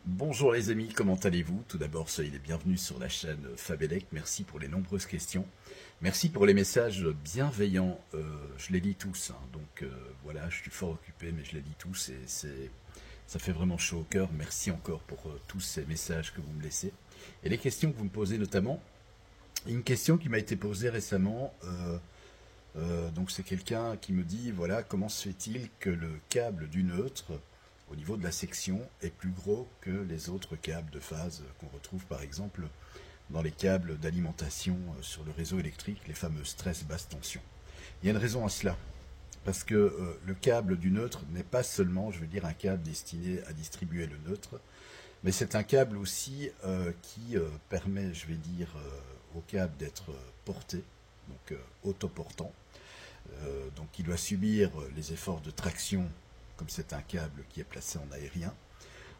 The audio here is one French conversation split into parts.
Bonjour les amis, comment allez-vous? Tout d'abord, soyez les bienvenus sur la chaîne Fabelec. Merci pour les nombreuses questions. Merci pour les messages bienveillants. Je les lis tous, hein. Donc voilà, je suis fort occupé, mais je les lis tous et ça fait vraiment chaud au cœur. Merci encore pour tous ces messages que vous me laissez. Et les questions que vous me posez notamment. Une question qui m'a été posée récemment. Donc c'est quelqu'un qui me dit, voilà, comment se fait-il que le câble du neutre au niveau de la section est plus gros que les autres câbles de phase qu'on retrouve par exemple dans les câbles d'alimentation sur le réseau électrique, les fameux stress basse tension. Il y a une raison à cela, parce que le câble du neutre n'est pas seulement, je veux dire, un câble destiné à distribuer le neutre, mais c'est un câble aussi qui permet, je vais dire, au câble d'être porté, donc autoportant. Donc il doit subir les efforts de traction, comme c'est un câble qui est placé en aérien.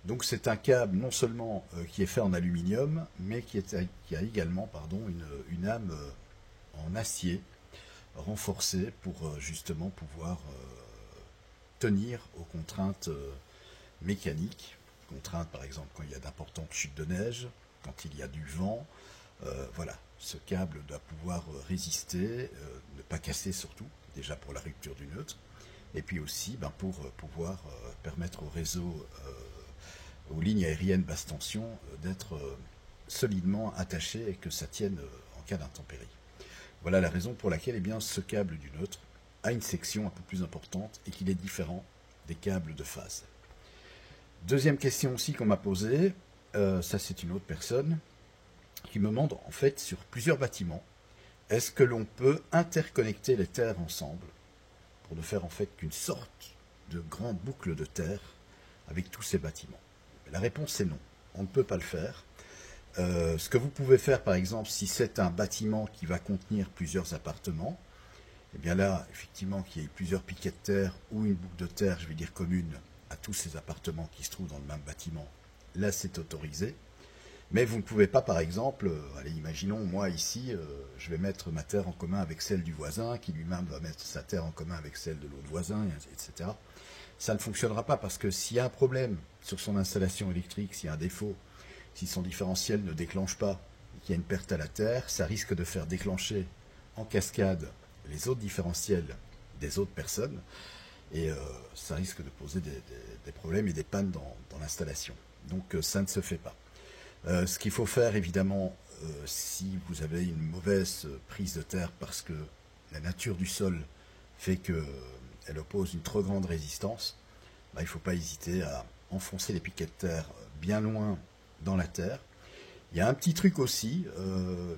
Donc c'est un câble non seulement qui est fait en aluminium, mais qui a également une âme en acier renforcée pour justement pouvoir tenir aux contraintes mécaniques. Contraintes par exemple quand il y a d'importantes chutes de neige, quand il y a du vent. Voilà, ce câble doit pouvoir résister, ne pas casser surtout, déjà pour la rupture du neutre, et puis aussi pour pouvoir permettre au réseau, aux lignes aériennes basse tension, d'être solidement attachées et que ça tienne en cas d'intempérie. Voilà la raison pour laquelle ce câble du neutre a une section un peu plus importante et qu'il est différent des câbles de phase. Deuxième question aussi qu'on m'a posée, ça c'est une autre personne, qui me demande en fait sur plusieurs bâtiments, est-ce que l'on peut interconnecter les terres ensemble pour ne faire en fait qu'une sorte de grande boucle de terre avec tous ces bâtiments? La réponse est non, on ne peut pas le faire. Ce que vous pouvez faire par exemple si c'est un bâtiment qui va contenir plusieurs appartements, et bien là effectivement qu'il y ait plusieurs piquets de terre ou une boucle de terre, je vais dire commune, à tous ces appartements qui se trouvent dans le même bâtiment, là c'est autorisé. Mais vous ne pouvez pas, par exemple, allez, imaginons, moi ici, je vais mettre ma terre en commun avec celle du voisin, qui lui-même va mettre sa terre en commun avec celle de l'autre voisin, etc. Ça ne fonctionnera pas parce que s'il y a un problème sur son installation électrique, s'il y a un défaut, si son différentiel ne déclenche pas, et qu'il y a une perte à la terre, ça risque de faire déclencher en cascade les autres différentiels des autres personnes, et ça risque de poser des problèmes et des pannes dans l'installation. Donc ça ne se fait pas. Ce qu'il faut faire, évidemment, si vous avez une mauvaise prise de terre parce que la nature du sol fait qu'elle oppose une trop grande résistance, il ne faut pas hésiter à enfoncer les piquets de terre bien loin dans la terre. Il y a un petit truc aussi,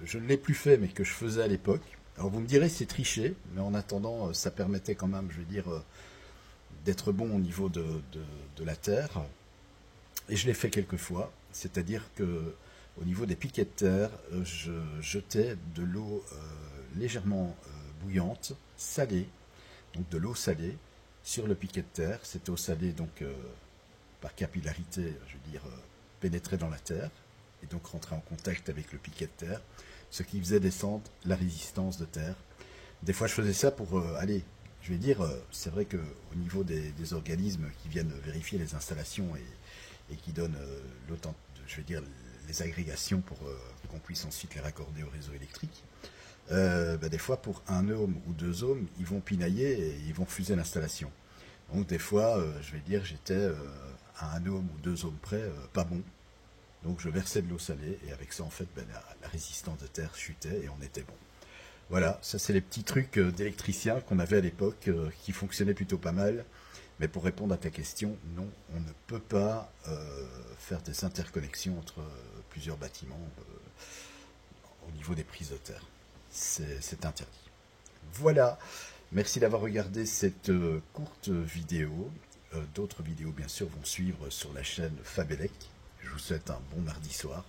je ne l'ai plus fait, mais que je faisais à l'époque. Alors vous me direz c'est triché, mais en attendant, ça permettait quand même, je veux dire, d'être bon au niveau de la terre. Et je l'ai fait quelques fois, c'est-à-dire que au niveau des piquets de terre, je jetais de l'eau légèrement bouillante, salée, donc de l'eau salée, sur le piquet de terre. Cette eau salée, donc par capillarité, je veux dire, pénétrait dans la terre et donc rentrait en contact avec le piquet de terre, ce qui faisait descendre la résistance de terre. Des fois, je faisais ça pour aller. Je vais dire, c'est vrai qu'au niveau des organismes qui viennent vérifier les installations et qui donnent je vais dire, les agrégations pour qu'on puisse ensuite les raccorder au réseau électrique, des fois pour 1 ohm ou 2 ohms, ils vont pinailler et ils vont refuser l'installation. Donc des fois, je vais dire, j'étais à 1 ohm ou 2 ohms près, pas bon. Donc je versais de l'eau salée et avec ça, en fait, la résistance de terre chutait et on était bon. Voilà, ça c'est les petits trucs d'électricien qu'on avait à l'époque qui fonctionnaient plutôt pas mal. Mais pour répondre à ta question, non, on ne peut pas faire des interconnexions entre plusieurs bâtiments au niveau des prises de terre. C'est interdit. Voilà, merci d'avoir regardé cette courte vidéo. D'autres vidéos, bien sûr, vont suivre sur la chaîne Fabelec. Je vous souhaite un bon mardi soir.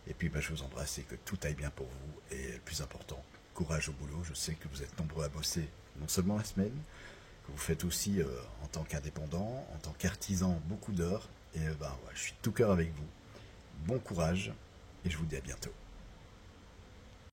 Et puis, je vous embrasse et que tout aille bien pour vous. Et le plus important, courage au boulot. Je sais que vous êtes nombreux à bosser, non seulement la semaine, que vous faites aussi en tant qu'indépendant, en tant qu'artisan, beaucoup d'heures. Et je suis de tout cœur avec vous. Bon courage et je vous dis à bientôt.